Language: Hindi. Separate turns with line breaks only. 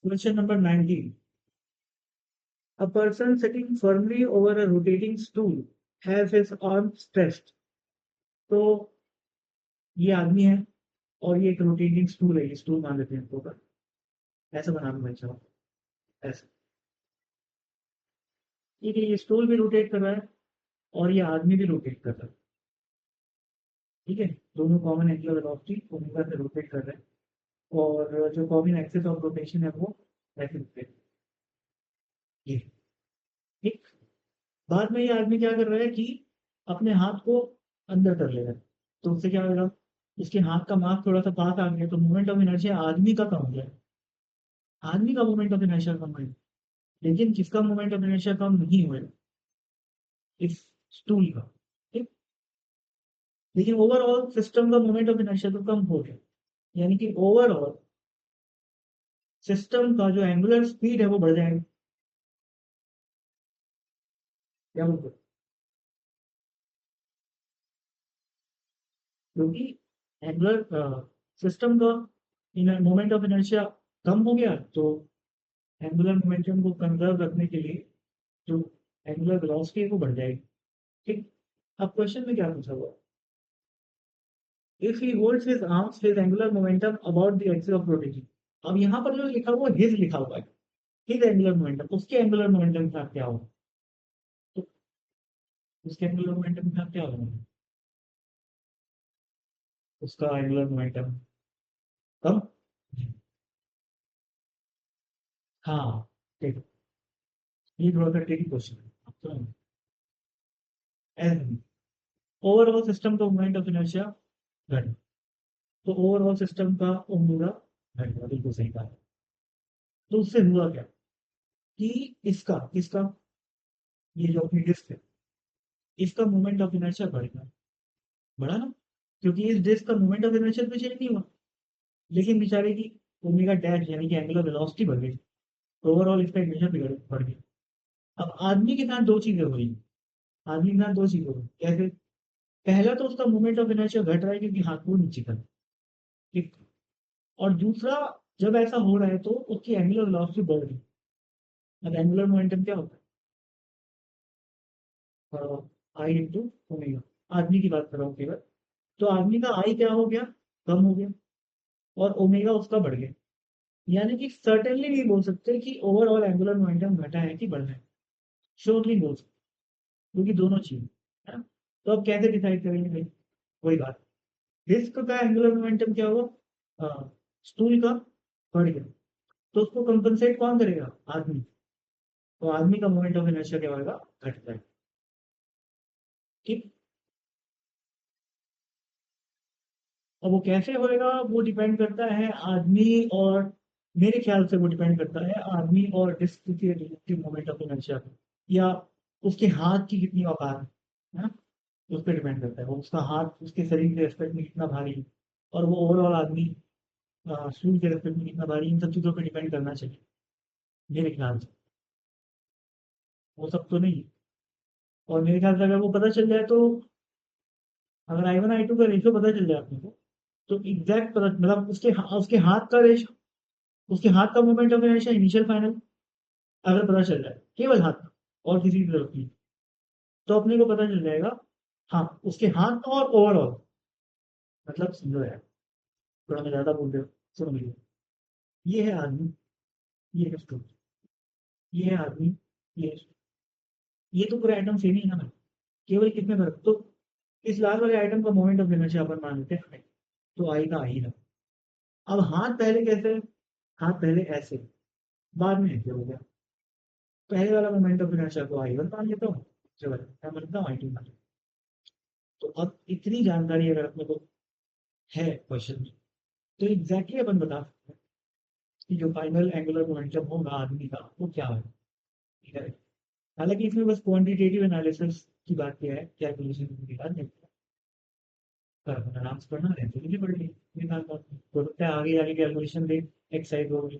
Question number 19. A person sitting firmly over a rotating stool has his arms stretched. तो ये आदमी है और ये एक रोटेटिंग स्टूल है, ये स्टूल मान लेते हैं इसको ऊपर। ऐसा बनाना भाई साहब, ऐसा। ठीक है, ये स्टूल भी रोटेट कर रहा है और ये आदमी भी रोटेट कर रहा है। ठीक है, दोनों कॉमन एंगुलर वेलोसिटी ओमेगा से रोटेट कर रहे हैं और जो कॉमन एक्सिस ऑफ रोटेशन है वो ऐसे रोटेट। ये ठीक। बाद में ये आदमी क्या कर रहा है कि अपने हाथ को अंदर कर ले रहा है। तो उससे क्या होगा, इसके हाथ का मास थोड़ा सा पास आ गया तो मोमेंट ऑफ इनर्शिया आदमी का कम हो गया। आदमी का मोमेंट ऑफ इनर्शिया कम हो गया, लेकिन किसका मोमेंट ऑफ इनर्शिया कम नहीं हुआ, इस स्टूल का। ठीक। लेकिन ओवरऑल सिस्टम का मोमेंट ऑफ इनर्शिया तो कम हो गया, यानी कि ओवरऑल सिस्टम का जो एंगुलर स्पीड है वो बढ़ जाएगा। क्या बोलते हैं? क्योंकि एंगुलर सिस्टम का मोमेंट ऑफ इनर्शिया कम हो गया तो एंगुलर मोमेंटम को कंजर्व रखने के लिए जो एंगुलर वेलोसिटी है वो बढ़ जाएगी। ठीक। अब क्वेश्चन में क्या पूछा हुआ, if he holds his arms his angular momentum about the axis of rotation. अब यहाँ पर जो लिखा हुआ हिज लिखा हुआ है, हिज एंगुलर मोमेंटम, उसके एंगुलर मोमेंटम का क्या होगा? तो उसके एंगुलर मोमेंटम का क्या होगा? उसका एंगुलर मोमेंटम कम। हाँ, ठीक है। ये थोड़ा सा ट्रिकी क्वेश्चन है। ओवरऑल सिस्टम का मोमेंट ऑफ इनर्शिया घट, तो ओवरऑल सिस्टम का ओमेगा घट गया, बिल्कुल सही कहा। तो उससे हुआ क्या कि इसका इसका ये जो अपनी डिस्क है, इसका मोमेंट ऑफ इनर्शिया बढ़ गया। बढ़ा ना, क्योंकि इस डिस्क का मोमेंट ऑफ इनर्शिया तो चेंज नहीं हुआ, लेकिन बेचारे की ओमेगा डैश यानी कि एंगुलर वेलोसिटी बढ़ गई, तो ओवरऑल इसका इनर्शिया बिगड़ बढ़ गया। अब आदमी के साथ दो चीजें हुई, आदमी के साथ दो चीजें हुई कैसे? पहला तो उसका मोमेंट ऑफ इनर्शिया घट रहा है क्योंकि हाथ को नीचे कर। ठीक। और दूसरा, जब ऐसा हो रहा है तो उसकी एंगुलर वेलोसिटी बढ़ रही है। अब एंगुलर मोमेंटम क्या होता है? आई इंटू ओमेगा। आदमी की बात कर रहा हूँ केवल। तो आदमी का आई क्या हो गया, कम हो गया, और ओमेगा उसका बढ़ गया। यानी कि सर्टेनली नहीं बोल सकते कि ओवरऑल एंगुलर मोमेंटम घटा है कि बढ़ा है। श्योरली बोल सकते, क्योंकि दोनों चीज है ना। तो अब कैसे डिसाइड करेंगे भाई? वही बात, डिस्क का एंगुलर मोमेंटम क्या हुआ, स्टूल का बढ़ गया, तो उसको कंपनसेट कौन करेगा? आदमी। तो आदमी का मोमेंट ऑफ इनर्शिया क्या होगा? घट जाएगा। ठीक। अब वो कैसे होएगा वो डिपेंड करता है आदमी और, मेरे ख्याल से वो डिपेंड करता है आदमी और डिस्क के रिलेटिव मोमेंट ऑफ इनर्शिया पे, या उसके हाथ की कितनी औकात है ना, उस पर डिपेंड करता है। वो उसका हाथ उसके शरीर के रेस्पेक्ट में कितना भारी है, और वो ओवरऑल आदमी शरीर के रेस्पेक्ट में कितना भारी, इन सब चीज़ों पर डिपेंड करना चाहिए मेरे ख्याल से। वो सब तो नहीं। और मेरे ख्याल से अगर वो पता चल जाए तो, अगर I1 I2 का रेशियो पता चल जाए अपने को, तो एग्जैक्ट पता मतलब उसके हाथ का रेशियो, उसके हाथ का movement of inertia initial final अगर पता चल जाए, केवल हाथ का और किसी की जरूरत नहीं, तो अपने को पता चल जाएगा। हाँ, उसके हाथ का और ओवरऑल, मतलब समझो यार, थोड़ा मैं ज्यादा बोल रहा हूँ, सुनो मेरी। ये है आदमी, ये है स्टोन, ये है आदमी, ये है stone। ये तो पूरे आइटम सेम ही है ना, केवल कितने फर्क तो, इस लाल वाले आइटम का मोमेंट ऑफ इनर्शिया अपन मान लेते हैं, तो आई का आई रहा। अब हाथ पहले कैसे? हाथ पहले ऐसे, बाद में ऐसे हो गया। पहले वाला मोमेंट ऑफ इनर्शिया को I1 मान लेता हूँ, दूसरे वाला क्या मानता हूँ I2 मान लेता हूँ। तो अब इतनी जानकारी अगर अपने को है क्वेश्चन में, तो एग्जैक्टली अपन बता सकते हैं कि जो फाइनल एंगुलर मोमेंटम होगा आदमी का वो क्या है। ठीक है। हालांकि इसमें बस क्वांटिटेटिव एनालिसिस की बात किया है, कैलकुलेशन की बात नहीं। कर आराम से पढ़ना है तो मुझे पढ़ ली, ये बात बात हो सकता है आगे आगे कैलकुलेशन दे, एक्सरसाइज हो गई।